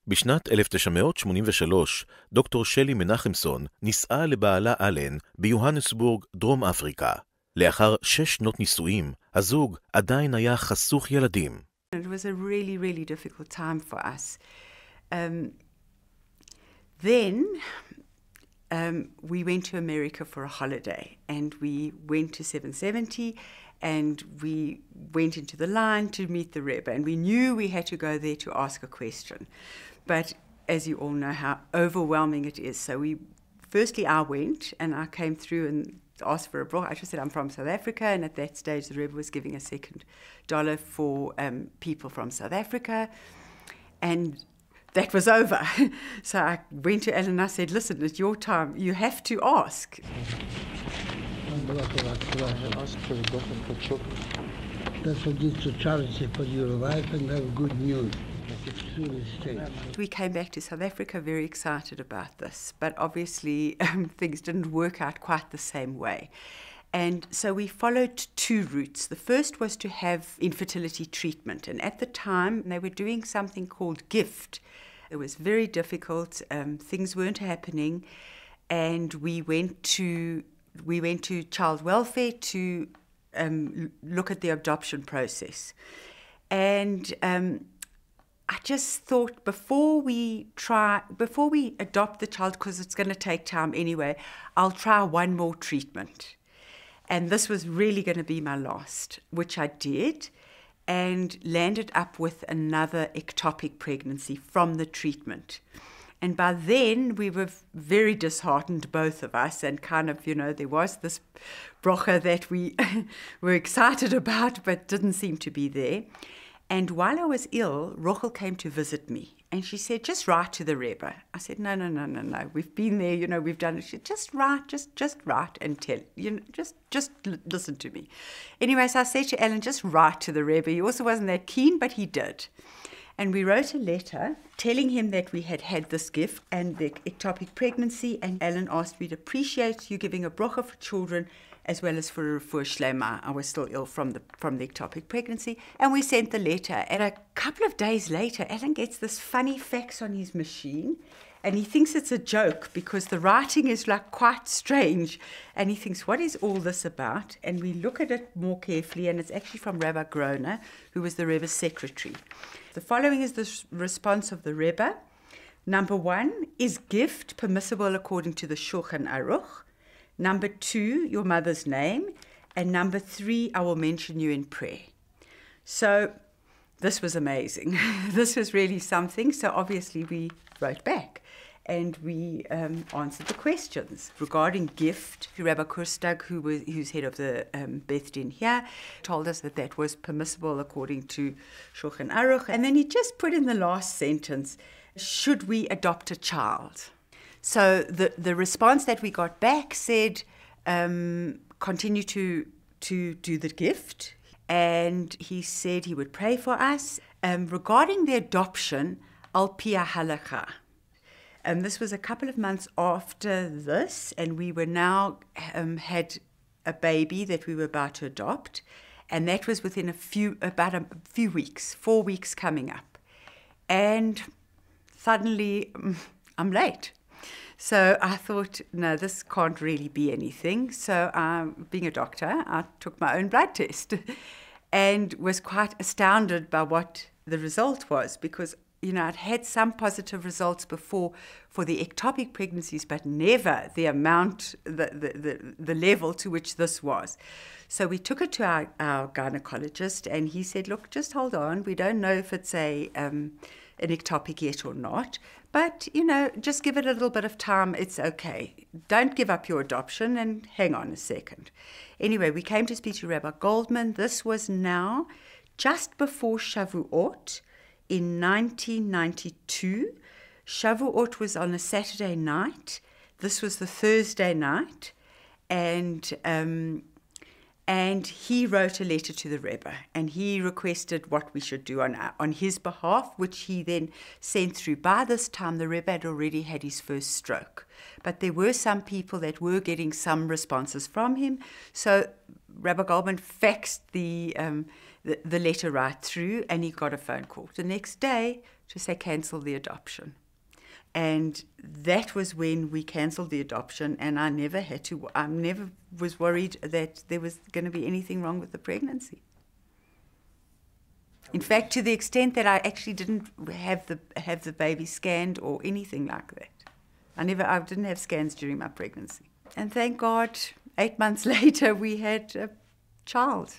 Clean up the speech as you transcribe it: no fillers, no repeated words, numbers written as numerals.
בשנת 1983, דוקטור שלי מנחמסון נישאה לבעלה אלן ביוהנסבורג, דרום אפריקה. לאחר 6 שנות נישואים, הזוג עדיין היה חסוך ילדים. It was a really, really difficult time for us. Then we went to America for a holiday, and we went to 770, and we went into the line to meet the Rebbe, and we knew we had to go there to ask a question. But as you all know how overwhelming it is, so firstly I went, and I came through and asked for a bracha. I just said I'm from South Africa, and at that stage the Rebbe was giving a $2 for people from South Africa, and that was over. So I went to Ellen and I said, listen, it's your time, you have to ask. That's what gives to charity for your life and have good news. We came back to South Africa very excited about this, but obviously things didn't work out quite the same way. And so we followed 2 routes. The first was to have infertility treatment, and at the time they were doing something called GIFT. It was very difficult, things weren't happening, and we went to child welfare to look at the adoption process. And I just thought before we adopt the child, because it's going to take time anyway, I'll try one more treatment. And this was really going to be my last, which I did, and landed up with another ectopic pregnancy from the treatment. And by then we were very disheartened, both of us, and kind of, there was this bracha that we were excited about but didn't seem to be there. And while I was ill, Rochel came to visit me, and she said, just write to the Rebbe. I said, no, we've been there, we've done it. She said, just write and tell, just listen to me. Anyway, so I said to Alan, just write to the Rebbe. He also wasn't that keen, but he did. And we wrote a letter telling him that we had had this gift and the ectopic pregnancy, and Alan asked me to appreciate you giving a bracha for children as well as for a refuah shlema. I was still ill from the ectopic pregnancy, and we sent the letter. And a couple of days later, Alan gets this funny fax on his machine, and he thinks it's a joke because the writing is like quite strange, and he thinks, what is all this about? And we look at it more carefully, and it's actually from Rabbi Groner, who was the Rebbe's secretary. The following is the response of the Rebbe. Number 1, is gift permissible according to the Shulchan Aruch? Number 2, your mother's name. And number 3, I will mention you in prayer. So this was amazing. This was really something. So obviously we wrote back and we answered the questions. Regarding gift, Rabbi Kurstag, who's head of the Beth Din here, told us that was permissible according to Shulchan Aruch. And then he just put in the last sentence, should we adopt a child? So the response that we got back said, continue to do the gift. And he said he would pray for us. Regarding the adoption, al pi halacha. This was a couple of months after this, and we were now had a baby that we were about to adopt, and that was within about a few weeks, 4 weeks coming up. And suddenly, I'm late. So I thought, no, this can't really be anything. So being a doctor, I took my own blood test and was quite astounded by what the result was, because I'd had some positive results before for the ectopic pregnancies, but never the amount, the level to which this was. So we took it to our gynecologist, and he said, look, just hold on. We don't know if it's an ectopic yet or not, but, just give it a little bit of time. It's okay. Don't give up your adoption and hang on a second. Anyway, we came to speak to Rabbi Goldman. This was now just before Shavuot in 1992. Shavuot was on a Saturday night. This was the Thursday night. And he wrote a letter to the Rebbe, and he requested what we should do on his behalf, which he then sent through. By this time, the Rebbe had already had his first stroke, but there were some people that were getting some responses from him. So Rabbi Goldman faxed the letter right through, and he got a phone call the next day to say cancel the adoption. And that was when we cancelled the adoption, and I never was worried that there was going to be anything wrong with the pregnancy. In fact, to the extent that I actually didn't have the baby scanned or anything like that. I didn't have scans during my pregnancy. And thank God, 8 months later, we had a child.